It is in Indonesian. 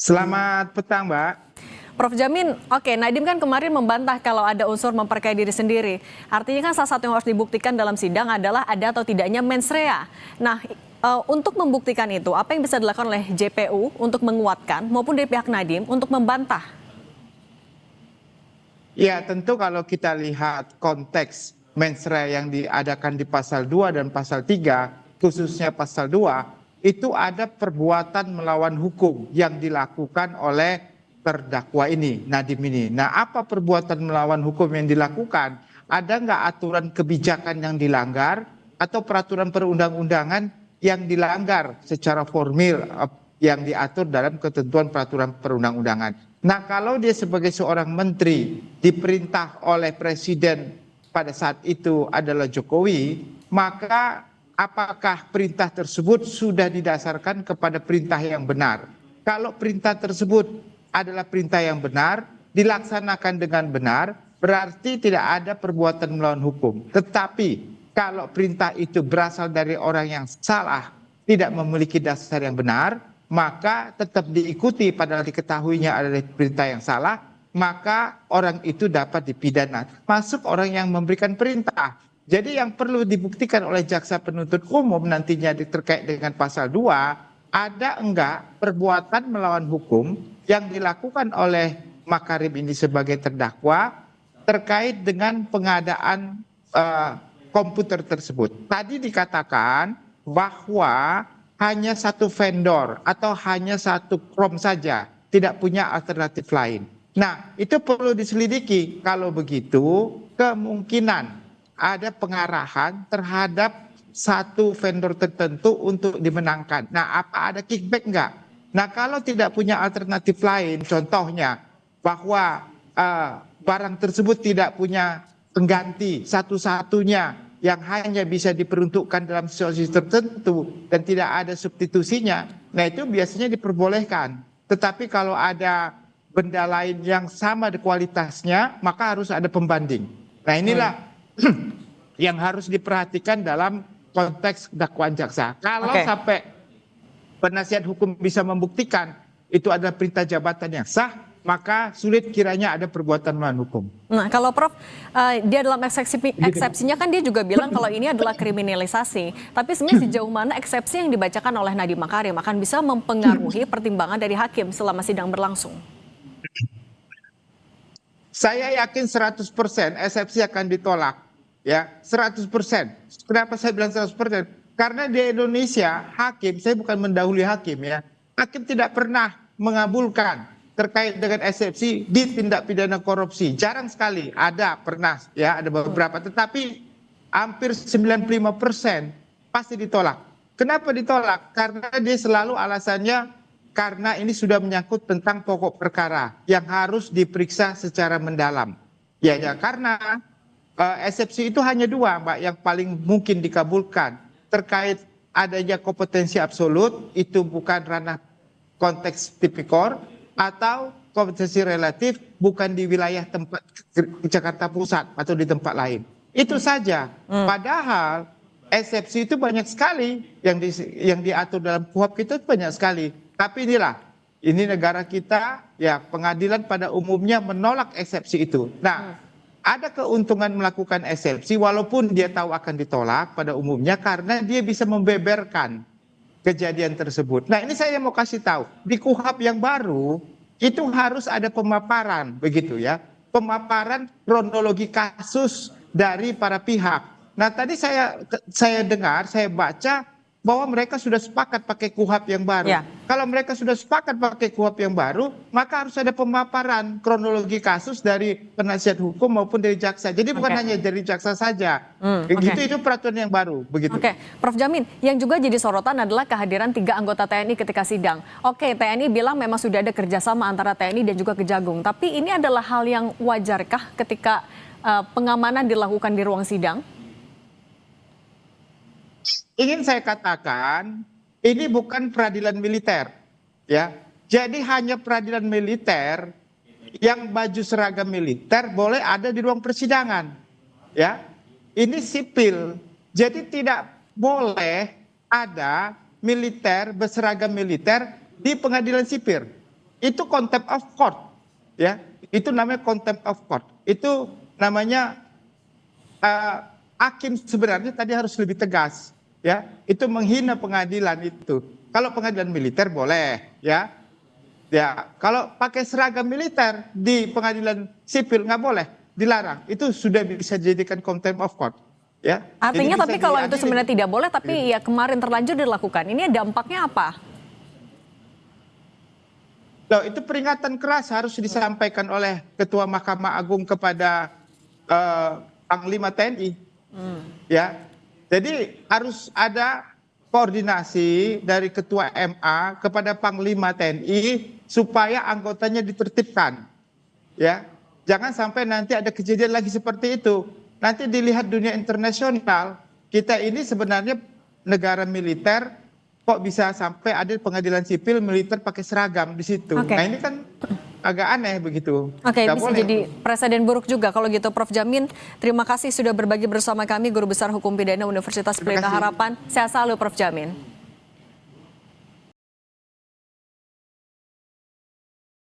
Selamat petang, Mbak. Prof. Jamin, oke, Nadiem kan kemarin membantah kalau ada unsur memperkaya diri sendiri. Artinya kan salah satu yang harus dibuktikan dalam sidang adalah ada atau tidaknya mens rea. Nah, untuk membuktikan itu, apa yang bisa dilakukan oleh JPU untuk menguatkan maupun dari pihak Nadiem untuk membantah? Ya, tentu kalau kita lihat konteks mens rea yang diadakan di pasal 2 dan pasal 3, khususnya pasal 2, itu ada perbuatan melawan hukum yang dilakukan oleh terdakwa ini, Nadiem ini. Nah, apa perbuatan melawan hukum yang dilakukan? Ada nggak aturan kebijakan yang dilanggar atau peraturan perundang-undangan yang dilanggar secara formil yang diatur dalam ketentuan peraturan perundang-undangan? Nah, kalau dia sebagai seorang menteri diperintah oleh presiden pada saat itu adalah Jokowi, maka apakah perintah tersebut sudah didasarkan kepada perintah yang benar? Kalau perintah tersebut adalah perintah yang benar, dilaksanakan dengan benar, berarti tidak ada perbuatan melawan hukum. Tetapi kalau perintah itu berasal dari orang yang salah, tidak memiliki dasar yang benar, maka tetap diikuti padahal diketahuinya adalah perintah yang salah, maka orang itu dapat dipidana. Masuk orang yang memberikan perintah. Jadi yang perlu dibuktikan oleh jaksa penuntut umum nantinya terkait dengan pasal 2, ada enggak perbuatan melawan hukum yang dilakukan oleh Makarim ini sebagai terdakwa terkait dengan pengadaan komputer tersebut. Tadi dikatakan bahwa hanya satu vendor atau hanya satu Chrome saja, tidak punya alternatif lain. Nah, itu perlu diselidiki. Kalau begitu, kemungkinan ada pengarahan terhadap satu vendor tertentu untuk dimenangkan. Nah, apa ada kickback enggak? Nah, kalau tidak punya alternatif lain, contohnya bahwa barang tersebut tidak punya pengganti satu-satunya yang hanya bisa diperuntukkan dalam situasi tertentu dan tidak ada substitusinya, nah itu biasanya diperbolehkan. Tetapi kalau ada benda lain yang sama di kualitasnya, maka harus ada pembanding. Nah, inilah yang harus diperhatikan dalam konteks dakwaan jaksa. Kalau sampai penasihat hukum bisa membuktikan itu adalah perintah jabatan yang sah, maka sulit kiranya ada perbuatan melawan hukum. Nah, kalau Prof, dia dalam eksepsinya kan dia juga bilang kalau ini adalah kriminalisasi. Tapi sebenarnya sejauh mana eksepsi yang dibacakan oleh Nadiem Makarim akan bisa mempengaruhi pertimbangan dari hakim selama sidang berlangsung? Saya yakin 100% eksepsi akan ditolak. Ya, 100%. Kenapa saya bilang 100%? Karena di Indonesia hakim, saya bukan mendahului hakim ya, hakim tidak pernah mengabulkan terkait dengan eksepsi di tindak pidana korupsi. Jarang sekali, ada pernah ya, ada beberapa, tetapi hampir 95% pasti ditolak. Kenapa ditolak? Karena dia selalu alasannya karena ini sudah menyangkut tentang pokok perkara yang harus diperiksa secara mendalam. Ya, karena eksepsi itu hanya dua, Mbak, yang paling mungkin dikabulkan. Terkait adanya kompetensi absolut, itu bukan ranah konteks tipikor, atau kompetensi relatif bukan di wilayah tempat Jakarta Pusat atau di tempat lain. Itu saja. Padahal eksepsi itu banyak sekali yang diatur dalam KUHP kita banyak sekali. Tapi ini negara kita, ya pengadilan pada umumnya menolak eksepsi itu. Nah, ada keuntungan melakukan eksepsi walaupun dia tahu akan ditolak pada umumnya karena dia bisa membeberkan kejadian tersebut. Nah, ini saya mau kasih tahu, di KUHP yang baru itu harus ada pemaparan, begitu ya. Pemaparan kronologi kasus dari para pihak. Nah, tadi saya dengar, saya baca bahwa mereka sudah sepakat pakai KUHP yang baru. Ya. Kalau mereka sudah sepakat pakai KUHP yang baru, maka harus ada pemaparan kronologi kasus dari penasihat hukum maupun dari jaksa. Jadi bukan hanya dari jaksa saja. Itu peraturan yang baru. Begitu. Prof. Jamin, yang juga jadi sorotan adalah kehadiran 3 anggota TNI ketika sidang. TNI bilang memang sudah ada kerjasama antara TNI dan juga Kejagung. Tapi ini adalah hal yang wajarkah ketika pengamanan dilakukan di ruang sidang? Ingin saya katakan, ini bukan peradilan militer, ya. Jadi hanya peradilan militer yang baju seragam militer boleh ada di ruang persidangan, ya. Ini sipil, jadi tidak boleh ada militer berseragam militer di pengadilan sipil. itu contempt of court, ya. Itu namanya contempt of court. Itu namanya hakim sebenarnya tadi harus lebih tegas, ya. Itu menghina pengadilan itu. Kalau pengadilan militer boleh, ya. Ya, kalau pakai seragam militer di pengadilan sipil nggak boleh, dilarang. Itu sudah bisa dijadikan contempt of court, ya. Artinya Jadi tapi bisa kalau itu diadili. sebenarnya tidak boleh, tapi ya kemarin terlanjur dilakukan. Ini dampaknya apa? Loh, itu peringatan keras harus disampaikan oleh Ketua Mahkamah Agung kepada Panglima TNI. Ya, jadi harus ada koordinasi dari Ketua MA kepada Panglima TNI supaya anggotanya ditertibkan. Ya, jangan sampai nanti ada kejadian lagi seperti itu. Nanti dilihat dunia internasional, kita ini sebenarnya negara militer, kok bisa sampai ada pengadilan sipil militer pakai seragam di situ. Oke. Nah ini kan agak aneh begitu. Oke, Nggak bisa boleh jadi itu. presiden buruk juga kalau gitu. Prof Jamin, terima kasih sudah berbagi bersama kami, Guru Besar Hukum Pidana Universitas Terima Pelita kasih. Harapan. Sehat selalu Prof Jamin.